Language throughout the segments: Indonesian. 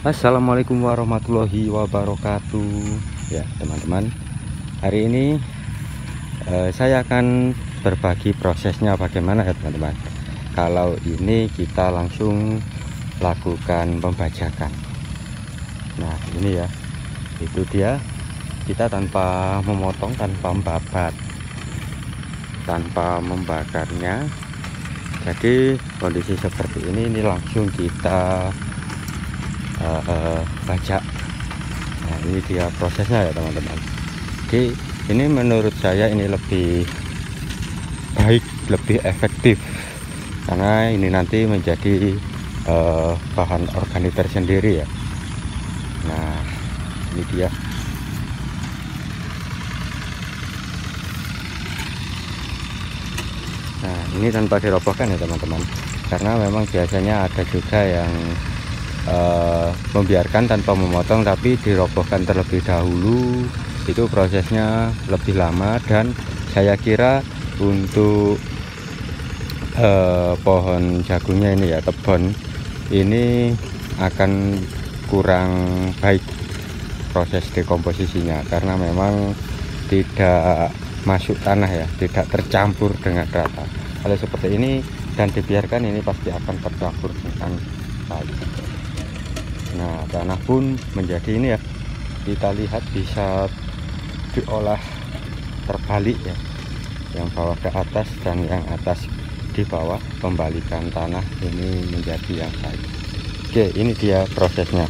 Assalamualaikum warahmatullahi wabarakatuh. Ya teman-teman, hari ini saya akan berbagi prosesnya bagaimana ya teman-teman. Kalau ini kita langsung lakukan pembajakan. Nah ini ya, itu dia, kita tanpa memotong, tanpa membabat, tanpa membakarnya. Jadi kondisi seperti ini langsung kita bajak. Nah ini dia prosesnya ya teman-teman. Jadi ini menurut saya ini lebih baik, lebih efektif, karena ini nanti menjadi bahan organik tersendiri ya. Nah ini dia. Nah ini tanpa dirobohkan ya teman-teman, karena memang biasanya ada juga yang membiarkan tanpa memotong tapi dirobohkan terlebih dahulu. Itu prosesnya lebih lama, dan saya kira untuk pohon jagungnya ini ya, tebon ini akan kurang baik proses dekomposisinya, karena memang tidak masuk tanah ya, tidak tercampur dengan rata. Kalau seperti ini dan dibiarkan, ini pasti akan tercampur dengan baik. Nah tanah pun menjadi ini ya, kita lihat bisa diolah terbalik ya, yang bawah ke atas dan yang atas di bawah, pembalikan tanah ini menjadi yang baik. Oke, ini dia prosesnya.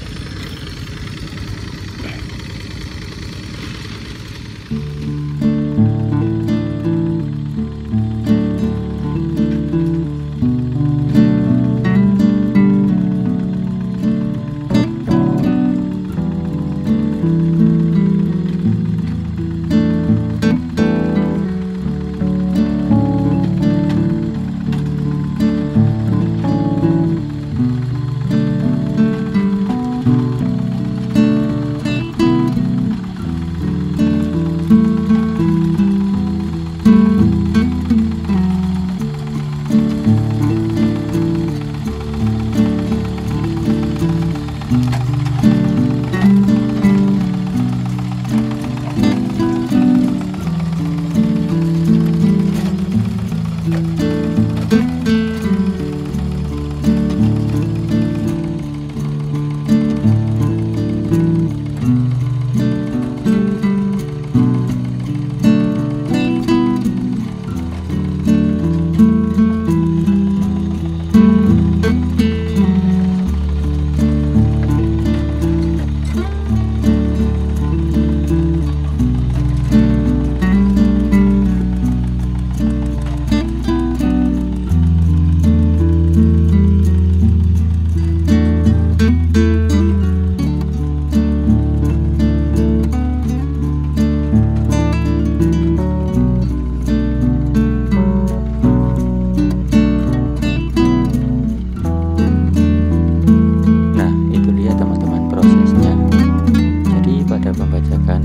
Pembajakan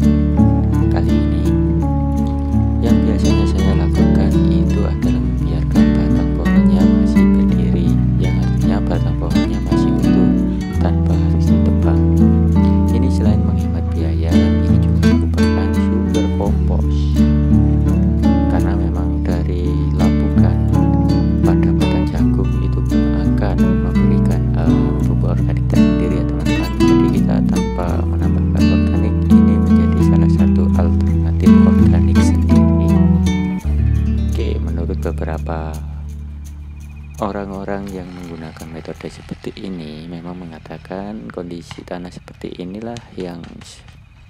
kali ini, yang biasanya saya lakukan itu adalah membiarkan batang pohonnya masih berdiri, yang artinya batang pohonnya masih utuh tanpa harus ditebang. Ini selain menghemat biaya, ini juga merupakan sumber kompos, karena memang dari lapukan pada batang jagung itu akan memberikan pupuk organik tersendiri ya teman-teman. Jadi kita tanpa menambahkan organik, ini menjadi salah satu alternatif organik sendiri. Oke, menurut beberapa orang-orang yang menggunakan metode seperti ini memang mengatakan kondisi tanah seperti inilah yang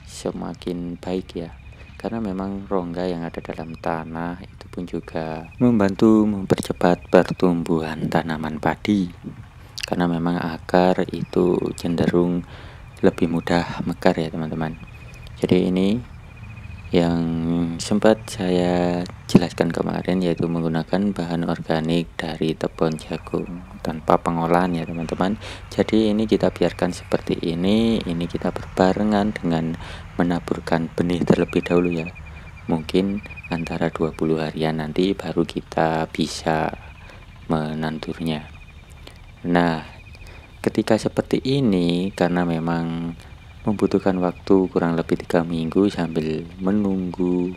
semakin baik ya, karena memang rongga yang ada dalam tanah itu pun juga membantu mempercepat pertumbuhan tanaman padi, karena memang akar itu cenderung lebih mudah mekar ya teman-teman. Jadi ini yang sempat saya jelaskan kemarin, yaitu menggunakan bahan organik dari tebon jagung tanpa pengolahan ya teman-teman. Jadi ini kita biarkan seperti ini kita berbarengan dengan menaburkan benih terlebih dahulu ya, mungkin antara 20 harian nanti baru kita bisa menanturnya. Nah ketika seperti ini, karena memang membutuhkan waktu kurang lebih 3 minggu sambil menunggu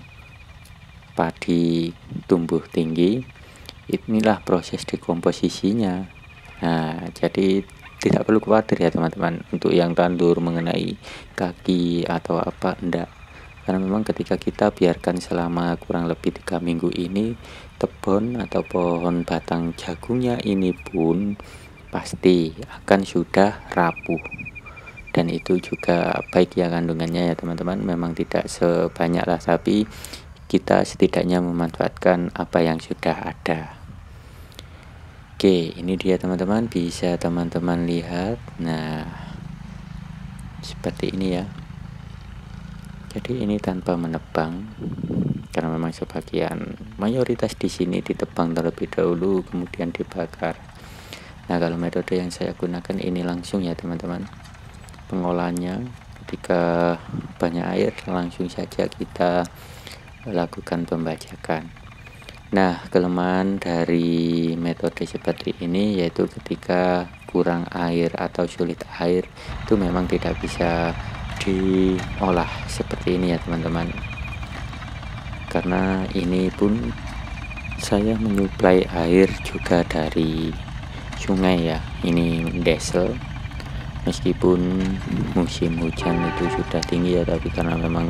padi tumbuh tinggi, inilah proses dekomposisinya. Nah, jadi tidak perlu khawatir ya teman-teman untuk yang tandur mengenai kaki atau apa, enggak. Karena memang ketika kita biarkan selama kurang lebih 3 minggu ini, tebon atau pohon batang jagungnya ini pun pasti akan sudah rapuh. Dan itu juga baik ya kandungannya ya teman-teman, memang tidak sebanyak lah, tapi kita setidaknya memanfaatkan apa yang sudah ada. Oke, ini dia teman-teman, bisa teman-teman lihat. Nah, seperti ini ya. Jadi ini tanpa menebang, karena memang sebagian mayoritas di sini ditebang terlebih dahulu kemudian dibakar. Nah, kalau metode yang saya gunakan ini langsung ya teman-teman. Pengolahannya ketika banyak air langsung saja kita lakukan pembajakan. Nah, kelemahan dari metode seperti ini yaitu ketika kurang air atau sulit air itu memang tidak bisa diolah seperti ini ya teman-teman. Karena ini pun saya menyuplai air juga dari sungai ya. Ini desel. Meskipun musim hujan itu sudah tinggi ya, tapi karena memang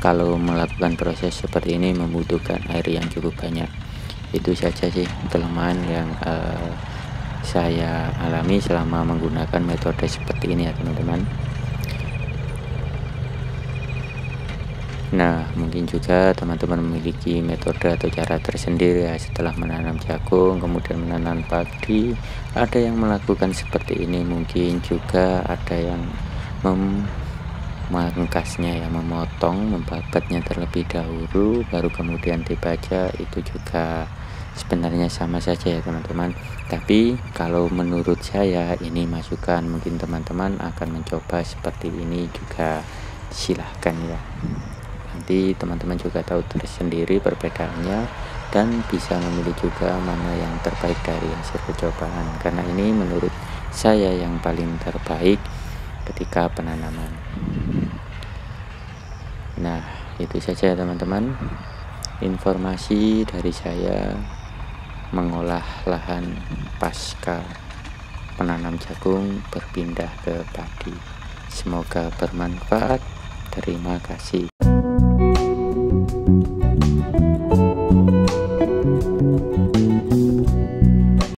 kalau melakukan proses seperti ini membutuhkan air yang cukup banyak. Itu saja sih kelemahan yang saya alami selama menggunakan metode seperti ini ya teman-teman. Nah, mungkin juga teman-teman memiliki metode atau cara tersendiri ya setelah menanam jagung kemudian menanam padi. Ada yang melakukan seperti ini, mungkin juga ada yang memangkasnya ya, memotong, membabatnya terlebih dahulu baru kemudian dibaja. Itu juga sebenarnya sama saja ya teman-teman, tapi kalau menurut saya ini masukan, mungkin teman-teman akan mencoba seperti ini juga silahkan ya. Nanti teman-teman juga tahu tersendiri perbedaannya dan bisa memilih juga mana yang terbaik dari hasil percobaan, karena ini menurut saya yang paling terbaik ketika penanaman. Nah, itu saja teman-teman informasi dari saya mengolah lahan pasca penanam jagung berpindah ke padi. Semoga bermanfaat. Terima kasih.